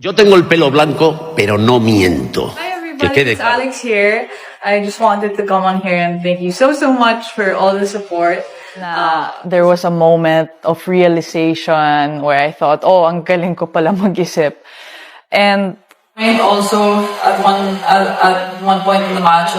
Yo tengo el pelo blanco, pero no miento. Hi everybody, it's Alex here. I just wanted to come on here and thank you so much for all the support. There was a moment of realization where I thought, oh, ang galing ko pala mag-isip. And also at one point in the match,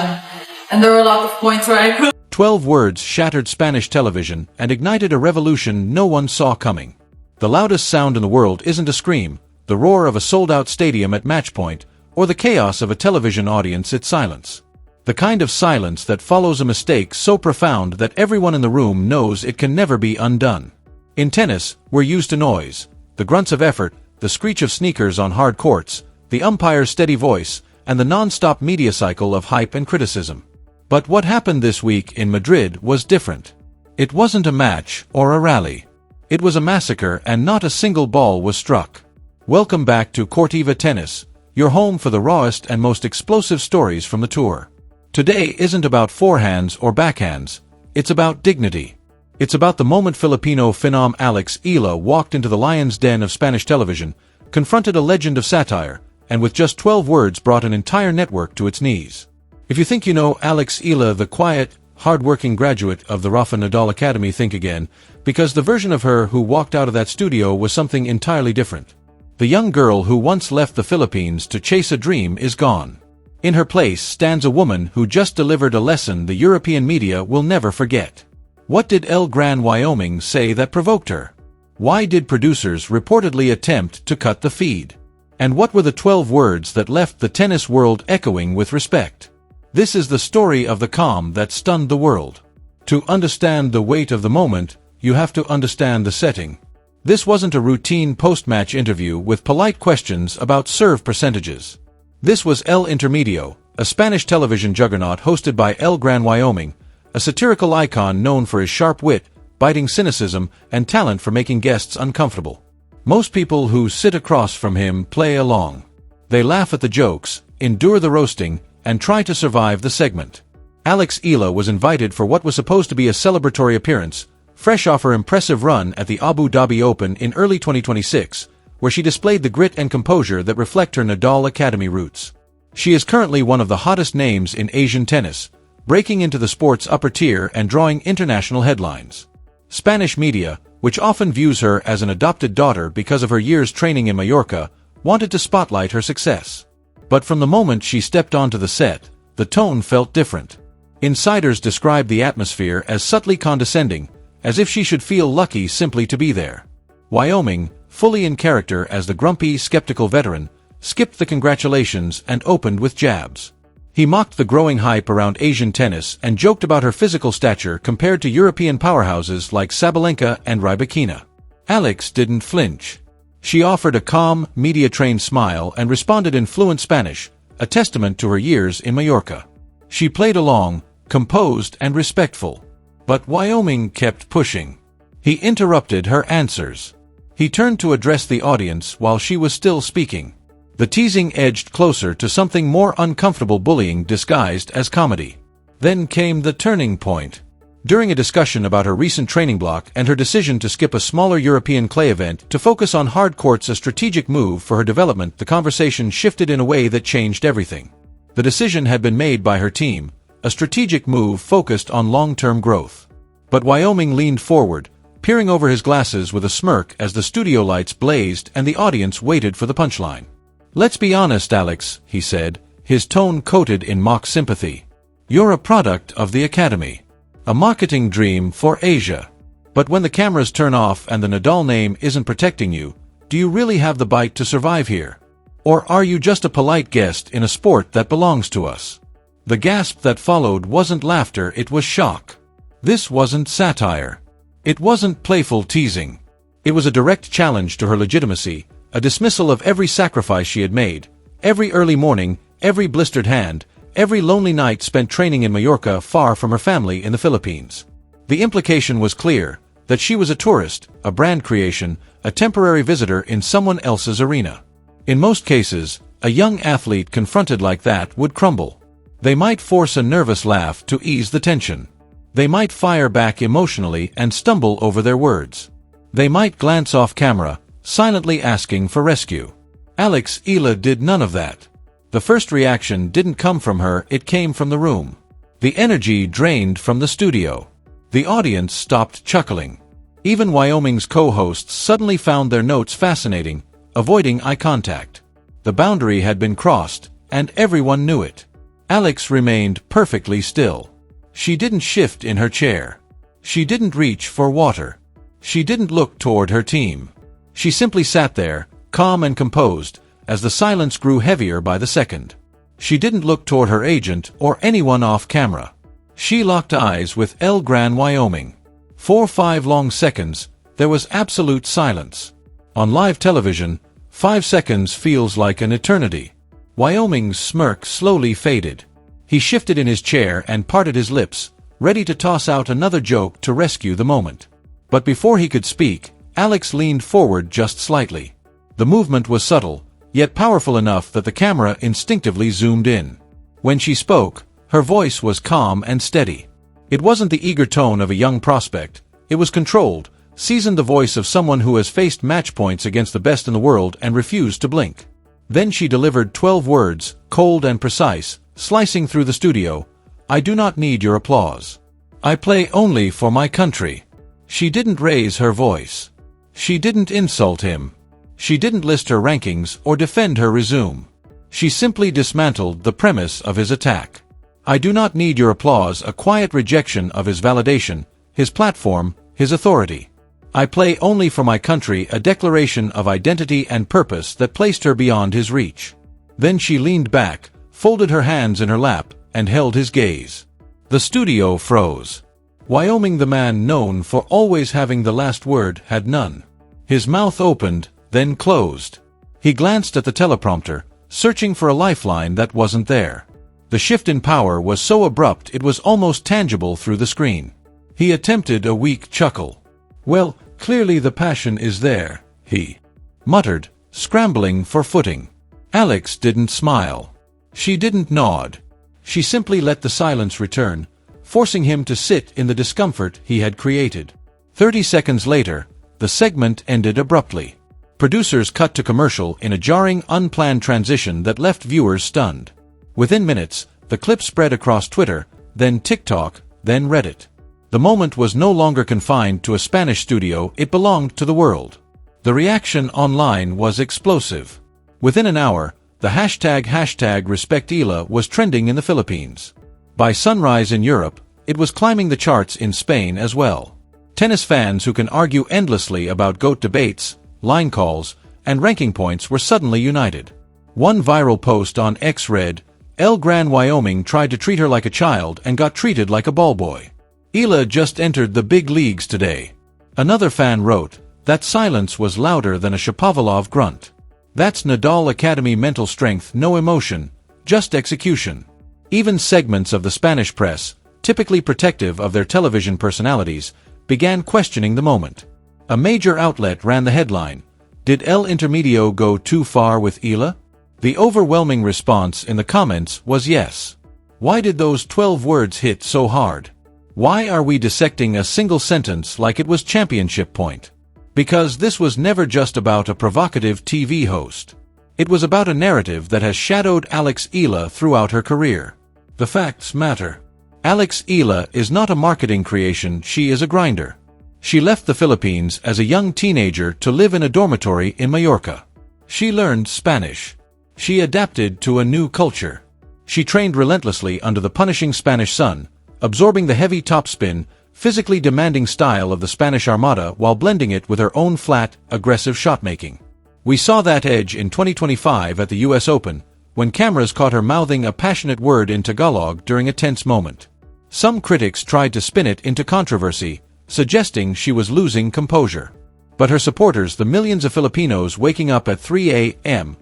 and there were a lot of points where I could. 12 words shattered Spanish television and ignited a revolution no one saw coming. The loudest sound in the world isn't a scream, the roar of a sold-out stadium at match point, or the chaos of a television audience. It's silence. The kind of silence that follows a mistake so profound that everyone in the room knows it can never be undone. In tennis, we're used to noise, the grunts of effort, the screech of sneakers on hard courts, the umpire's steady voice, and the non-stop media cycle of hype and criticism. But what happened this week in Madrid was different. It wasn't a match or a rally. It was a massacre, and not a single ball was struck. Welcome back to Cortiva Tennis, your home for the rawest and most explosive stories from the tour. Today isn't about forehands or backhands, it's about dignity. It's about the moment Filipino phenom Alex Eala walked into the lion's den of Spanish television, confronted a legend of satire, and with just 12 words brought an entire network to its knees. If you think you know Alex Eala, the quiet, hard-working graduate of the Rafa Nadal Academy, think again, because the version of her who walked out of that studio was something entirely different. The young girl who once left the Philippines to chase a dream is gone. In her place stands a woman who just delivered a lesson the European media will never forget. What did El Gran Wyoming say that provoked her? Why did producers reportedly attempt to cut the feed? And what were the 12 words that left the tennis world echoing with respect? This is the story of the calm that stunned the world. To understand the weight of the moment, you have to understand the setting. This wasn't a routine post-match interview with polite questions about serve percentages. This was El Intermedio, a Spanish television juggernaut hosted by El Gran Wyoming, a satirical icon known for his sharp wit, biting cynicism, and talent for making guests uncomfortable. Most people who sit across from him play along. They laugh at the jokes, endure the roasting, and try to survive the segment. Alex Eala was invited for what was supposed to be a celebratory appearance, fresh off her impressive run at the Abu Dhabi Open in early 2026, where she displayed the grit and composure that reflect her Nadal Academy roots. She is currently one of the hottest names in Asian tennis, breaking into the sport's upper tier and drawing international headlines. Spanish media, which often views her as an adopted daughter because of her years training in Mallorca, wanted to spotlight her success. But from the moment she stepped onto the set, the tone felt different. Insiders described the atmosphere as subtly condescending, as if she should feel lucky simply to be there. Wyoming, fully in character as the grumpy, skeptical veteran, skipped the congratulations and opened with jabs. He mocked the growing hype around Asian tennis and joked about her physical stature compared to European powerhouses like Sabalenka and Rybakina. Alex didn't flinch. She offered a calm, media-trained smile and responded in fluent Spanish, a testament to her years in Mallorca. She played along, composed and respectful. But Wyoming kept pushing. He interrupted her answers. He turned to address the audience while she was still speaking. The teasing edged closer to something more uncomfortable, bullying disguised as comedy. Then came the turning point. During a discussion about her recent training block and her decision to skip a smaller European clay event to focus on hard courts, a strategic move for her development, the conversation shifted in a way that changed everything. The decision had been made by her team, a strategic move focused on long-term growth. But Wyoming leaned forward, peering over his glasses with a smirk as the studio lights blazed and the audience waited for the punchline. "Let's be honest, Alex," he said, his tone coated in mock sympathy. "You're a product of the Academy. A marketing dream for Asia. But when the cameras turn off and the Nadal name isn't protecting you, do you really have the bite to survive here? Or are you just a polite guest in a sport that belongs to us?" The gasp that followed wasn't laughter, it was shock. This wasn't satire. It wasn't playful teasing. It was a direct challenge to her legitimacy, a dismissal of every sacrifice she had made, every early morning, every blistered hand, every lonely night spent training in Mallorca far from her family in the Philippines. The implication was clear, that she was a tourist, a brand creation, a temporary visitor in someone else's arena. In most cases, a young athlete confronted like that would crumble. They might force a nervous laugh to ease the tension. They might fire back emotionally and stumble over their words. They might glance off camera, silently asking for rescue. Eala did none of that. The first reaction didn't come from her, it came from the room. The energy drained from the studio. The audience stopped chuckling. Even Wyoming's co-hosts suddenly found their notes fascinating, avoiding eye contact. The boundary had been crossed, and everyone knew it. Alex remained perfectly still. She didn't shift in her chair. She didn't reach for water. She didn't look toward her team. She simply sat there, calm and composed, as the silence grew heavier by the second. She didn't look toward her agent or anyone off camera. She locked eyes with El Gran Wyoming. For 5 long seconds, there was absolute silence. On live television, 5 seconds feels like an eternity. Wyoming's smirk slowly faded. He shifted in his chair and parted his lips, ready to toss out another joke to rescue the moment. But before he could speak, Alex leaned forward just slightly. The movement was subtle, yet powerful enough that the camera instinctively zoomed in. When she spoke, her voice was calm and steady. It wasn't the eager tone of a young prospect. It was controlled, seasoned, the voice of someone who has faced match points against the best in the world and refused to blink. Then she delivered 12 words, cold and precise, slicing through the studio. I do not need your applause. I play only for my country. She didn't raise her voice. She didn't insult him. She didn't list her rankings or defend her resume. She simply dismantled the premise of his attack. I do not need your applause, a quiet rejection of his validation, his platform, his authority. I play only for my country, a declaration of identity and purpose that placed her beyond his reach. Then she leaned back, folded her hands in her lap, and held his gaze. The studio froze. Wyoming, the man known for always having the last word, had none. His mouth opened, then closed. He glanced at the teleprompter, searching for a lifeline that wasn't there. The shift in power was so abrupt it was almost tangible through the screen. He attempted a weak chuckle. Well, clearly the passion is there, he muttered, scrambling for footing. Alex didn't smile. She didn't nod. She simply let the silence return, forcing him to sit in the discomfort he had created. 30 seconds later, the segment ended abruptly. Producers cut to commercial in a jarring, unplanned transition that left viewers stunned. Within minutes, the clip spread across Twitter, then TikTok, then Reddit. The moment was no longer confined to a Spanish studio, it belonged to the world. The reaction online was explosive. Within an hour, the hashtag #RespectEala was trending in the Philippines. By sunrise in Europe, it was climbing the charts in Spain as well. Tennis fans who can argue endlessly about GOAT debates, line calls, and ranking points were suddenly united. One viral post on X read, El Gran Wyoming tried to treat her like a child and got treated like a ball boy. Eala just entered the big leagues today. Another fan wrote, that silence was louder than a Shapovalov grunt. That's Nadal Academy mental strength, no emotion, just execution. Even segments of the Spanish press, typically protective of their television personalities, began questioning the moment. A major outlet ran the headline, Did El Intermedio go too far with Eala? The overwhelming response in the comments was yes. Why did those 12 words hit so hard? Why are we dissecting a single sentence like it was championship point? Because this was never just about a provocative TV host. It was about a narrative that has shadowed Eala throughout her career. The facts matter. Eala is not a marketing creation, she is a grinder. She left the Philippines as a young teenager to live in a dormitory in Majorca. She learned Spanish. She adapted to a new culture. She trained relentlessly under the punishing Spanish sun, absorbing the heavy topspin, physically demanding style of the Spanish Armada while blending it with her own flat, aggressive shot-making. We saw that edge in 2025 at the US Open, when cameras caught her mouthing a passionate word in Tagalog during a tense moment. Some critics tried to spin it into controversy, suggesting she was losing composure. But her supporters, the millions of Filipinos waking up at 3 a.m.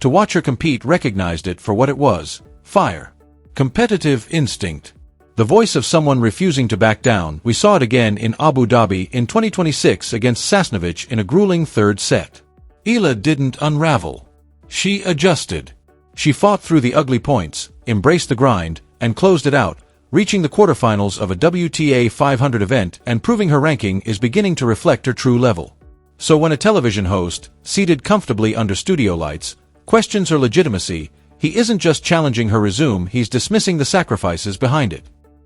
to watch her compete, recognized it for what it was: fire. Competitive instinct. The voice of someone refusing to back down. We saw it again in Abu Dhabi in 2026 against Sasnovich in a grueling third set. Eala didn't unravel. She adjusted. She fought through the ugly points, embraced the grind, and closed it out, reaching the quarterfinals of a WTA 500 event and proving her ranking is beginning to reflect her true level. So when a television host, seated comfortably under studio lights, questions her legitimacy, he isn't just challenging her resume, he's dismissing the sacrifices behind it.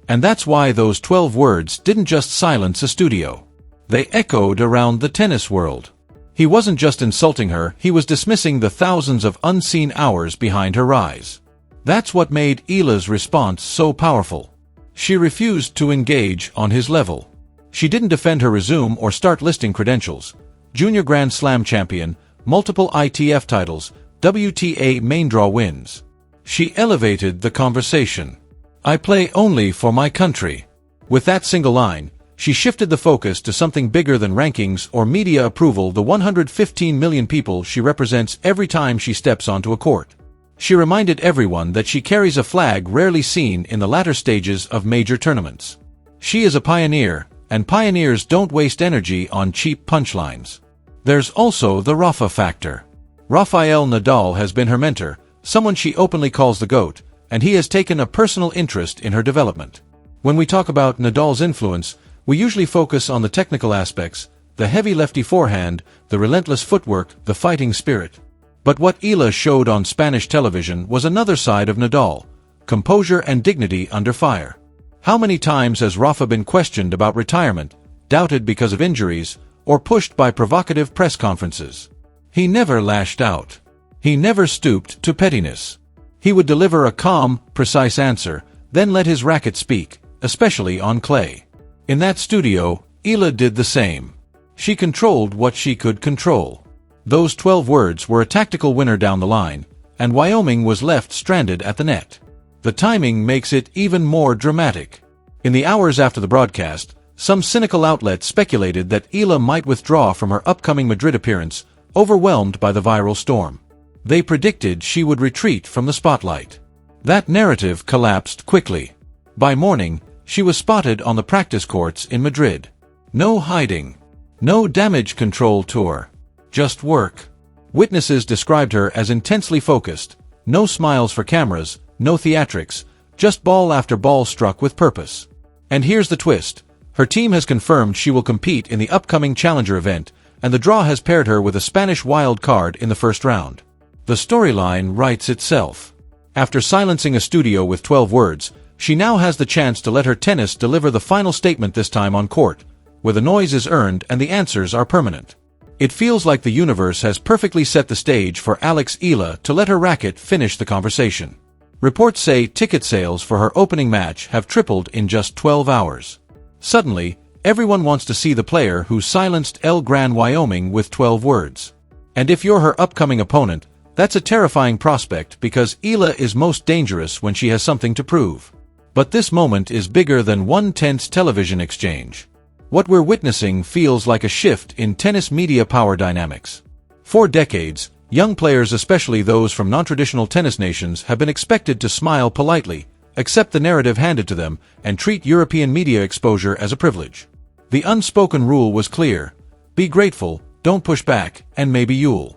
And that's why those 12 words didn't just silence a studio. They echoed around the tennis world. He wasn't just insulting her, he was dismissing the thousands of unseen hours behind her rise. That's what made Eala's response so powerful. She refused to engage on his level. She didn't defend her resume or start listing credentials. Junior Grand Slam champion, multiple ITF titles, WTA main draw wins. She elevated the conversation. I play only for my country. With that single line, she shifted the focus to something bigger than rankings or media approval, the 115 million people she represents every time she steps onto a court. She reminded everyone that she carries a flag rarely seen in the latter stages of major tournaments. She is a pioneer, and pioneers don't waste energy on cheap punchlines. There's also the Rafa factor. Rafael Nadal has been her mentor, someone she openly calls the GOAT, and he has taken a personal interest in her development. When we talk about Nadal's influence, we usually focus on the technical aspects, the heavy lefty forehand, the relentless footwork, the fighting spirit. But what Eala showed on Spanish television was another side of Nadal, composure and dignity under fire. How many times has Rafa been questioned about retirement, doubted because of injuries, or pushed by provocative press conferences? He never lashed out. He never stooped to pettiness. He would deliver a calm, precise answer, then let his racket speak, especially on clay. In that studio, Eala did the same. She controlled what she could control. Those 12 words were a tactical winner down the line, and Wyoming was left stranded at the net. The timing makes it even more dramatic. In the hours after the broadcast, some cynical outlets speculated that Eala might withdraw from her upcoming Madrid appearance, overwhelmed by the viral storm. They predicted she would retreat from the spotlight. That narrative collapsed quickly. By morning, she was spotted on the practice courts in Madrid. No hiding. No damage control tour. Just work. Witnesses described her as intensely focused, no smiles for cameras, no theatrics, just ball after ball struck with purpose. And here's the twist. Her team has confirmed she will compete in the upcoming Challenger event, and the draw has paired her with a Spanish wild card in the first round. The storyline writes itself. After silencing a studio with 12 words, she now has the chance to let her tennis deliver the final statement, this time on court, where the noise is earned and the answers are permanent. It feels like the universe has perfectly set the stage for Eala to let her racket finish the conversation. Reports say ticket sales for her opening match have tripled in just 12 hours. Suddenly, everyone wants to see the player who silenced El Gran Wyoming with 12 words. And if you're her upcoming opponent, that's a terrifying prospect, because Eala is most dangerous when she has something to prove. But this moment is bigger than one tense television exchange. What we're witnessing feels like a shift in tennis media power dynamics. For decades, young players, especially those from non-traditional tennis nations, have been expected to smile politely, accept the narrative handed to them, and treat European media exposure as a privilege. The unspoken rule was clear: be grateful, don't push back, and maybe you'll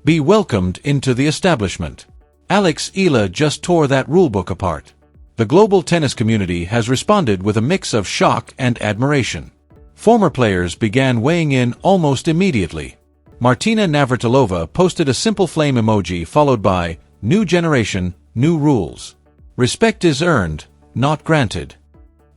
be welcomed into the establishment. Eala just tore that rulebook apart. The global tennis community has responded with a mix of shock and admiration. Former players began weighing in almost immediately. Martina Navratilova posted a simple flame emoji followed by, "New generation, new rules. Respect is earned, not granted."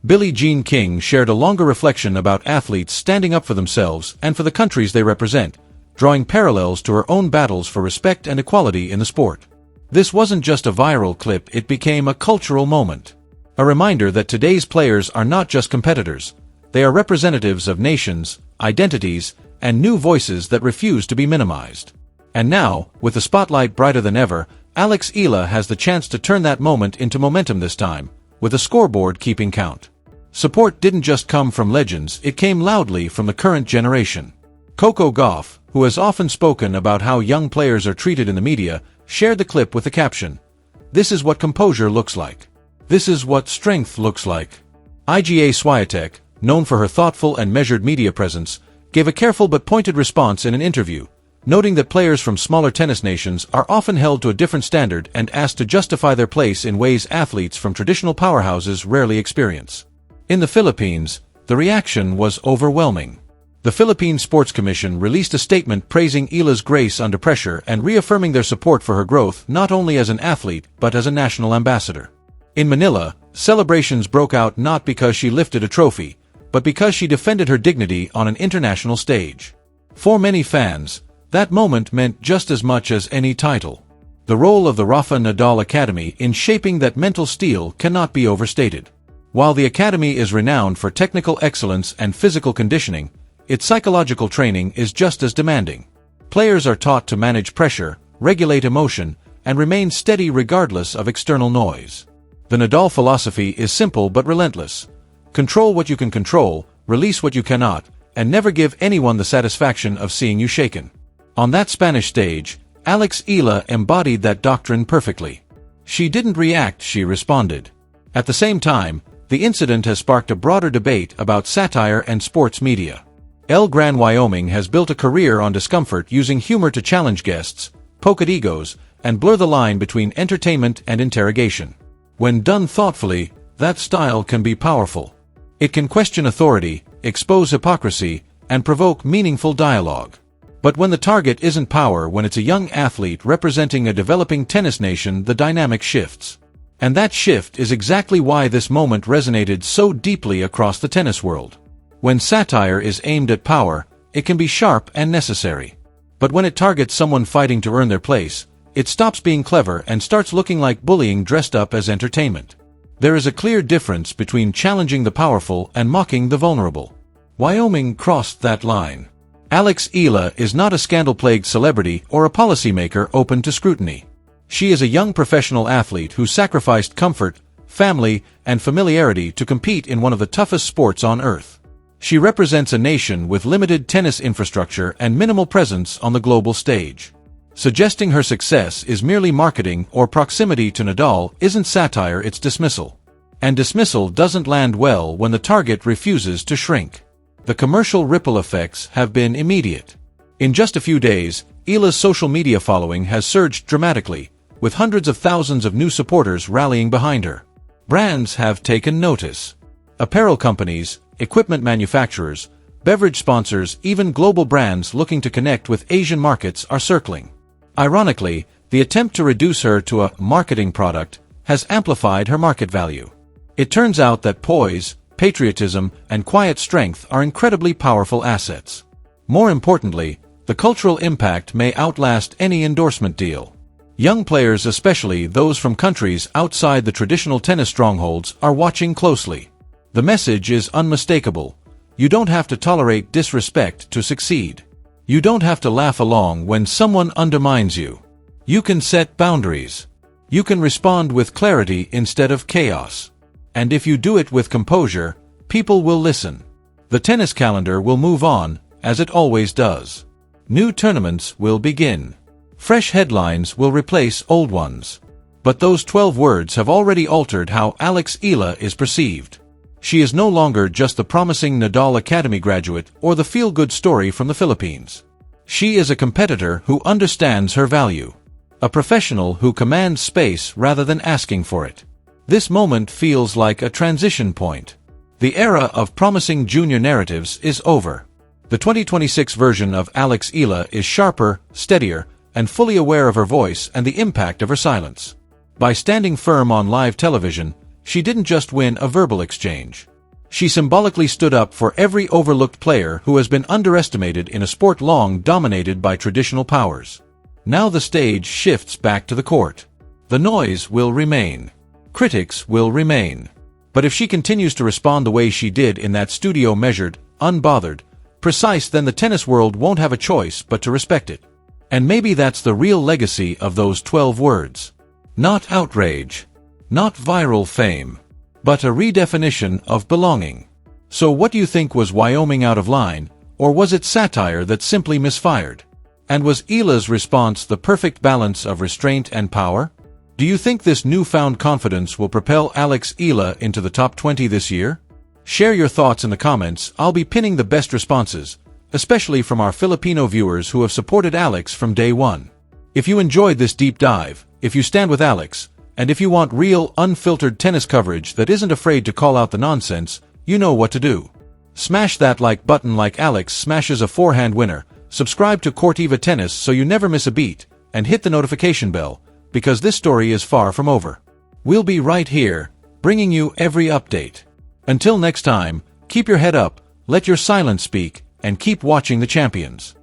Billie Jean King shared a longer reflection about athletes standing up for themselves and for the countries they represent, drawing parallels to her own battles for respect and equality in the sport. This wasn't just a viral clip, it became a cultural moment. A reminder that today's players are not just competitors. They are representatives of nations, identities, and new voices that refuse to be minimized. And now, with the spotlight brighter than ever, Eala has the chance to turn that moment into momentum, this time, with a scoreboard keeping count. Support didn't just come from legends, it came loudly from the current generation. Coco Gauff, who has often spoken about how young players are treated in the media, shared the clip with the caption, "This is what composure looks like. This is what strength looks like." Iga Swiatek, known for her thoughtful and measured media presence, gave a careful but pointed response in an interview, noting that players from smaller tennis nations are often held to a different standard and asked to justify their place in ways athletes from traditional powerhouses rarely experience. In the Philippines, the reaction was overwhelming. The Philippine Sports Commission released a statement praising Eala's grace under pressure and reaffirming their support for her growth not only as an athlete but as a national ambassador. In Manila, celebrations broke out not because she lifted a trophy, but because she defended her dignity on an international stage. For many fans, that moment meant just as much as any title. The role of the Rafa Nadal Academy in shaping that mental steel cannot be overstated. While the academy is renowned for technical excellence and physical conditioning, its psychological training is just as demanding. Players are taught to manage pressure, regulate emotion, and remain steady regardless of external noise. The Nadal philosophy is simple but relentless. Control what you can control, release what you cannot, and never give anyone the satisfaction of seeing you shaken. On that Spanish stage, Eala embodied that doctrine perfectly. She didn't react, she responded. At the same time, the incident has sparked a broader debate about satire and sports media. El Gran Wyoming has built a career on discomfort using humor to challenge guests, poke at egos, and blur the line between entertainment and interrogation. When done thoughtfully, that style can be powerful. It can question authority, expose hypocrisy, and provoke meaningful dialogue. But when the target isn't power, when it's a young athlete representing a developing tennis nation, the dynamic shifts. And that shift is exactly why this moment resonated so deeply across the tennis world. When satire is aimed at power, it can be sharp and necessary. But when it targets someone fighting to earn their place, it stops being clever and starts looking like bullying dressed up as entertainment. There is a clear difference between challenging the powerful and mocking the vulnerable. Wyoming crossed that line. Eala is not a scandal-plagued celebrity or a policymaker open to scrutiny. She is a young professional athlete who sacrificed comfort, family, and familiarity to compete in one of the toughest sports on earth. She represents a nation with limited tennis infrastructure and minimal presence on the global stage. Suggesting her success is merely marketing or proximity to Nadal isn't satire, it's dismissal. And dismissal doesn't land well when the target refuses to shrink. The commercial ripple effects have been immediate. In just a few days, Eala's social media following has surged dramatically, with hundreds of thousands of new supporters rallying behind her. Brands have taken notice. Apparel companies, equipment manufacturers, beverage sponsors, even global brands looking to connect with Asian markets are circling. Ironically, the attempt to reduce her to a marketing product has amplified her market value. It turns out that poise, patriotism, and quiet strength are incredibly powerful assets. More importantly, the cultural impact may outlast any endorsement deal. Young players, especially those from countries outside the traditional tennis strongholds, are watching closely. The message is unmistakable. You don't have to tolerate disrespect to succeed. You don't have to laugh along when someone undermines you. You can set boundaries. You can respond with clarity instead of chaos. And if you do it with composure, people will listen. The tennis calendar will move on, as it always does. New tournaments will begin. Fresh headlines will replace old ones. But those 12 words have already altered how Eala is perceived. She is no longer just the promising Nadal Academy graduate or the feel-good story from the Philippines. She is a competitor who understands her value. A professional who commands space rather than asking for it. This moment feels like a transition point. The era of promising junior narratives is over. The 2026 version of Eala is sharper, steadier, and fully aware of her voice and the impact of her silence. By standing firm on live television, she didn't just win a verbal exchange. She symbolically stood up for every overlooked player who has been underestimated in a sport long dominated by traditional powers. Now the stage shifts back to the court. The noise will remain. Critics will remain. But if she continues to respond the way she did in that studio, measured, unbothered, precise, then the tennis world won't have a choice but to respect it. And maybe that's the real legacy of those 12 words. Not outrage. Not viral fame. But a redefinition of belonging. So what do you think, was Wyoming out of line, or was it satire that simply misfired? And was Eala's response the perfect balance of restraint and power? Do you think this newfound confidence will propel Eala into the top 20 this year? Share your thoughts in the comments. I'll be pinning the best responses, especially from our Filipino viewers who have supported Alex from day one. If you enjoyed this deep dive, if you stand with Alex, and if you want real, unfiltered tennis coverage that isn't afraid to call out the nonsense, you know what to do. Smash that like button like Alex smashes a forehand winner, subscribe to Cortiva Tennis so you never miss a beat, and hit the notification bell, because this story is far from over. We'll be right here, bringing you every update. Until next time, keep your head up, let your silence speak, and keep watching the champions.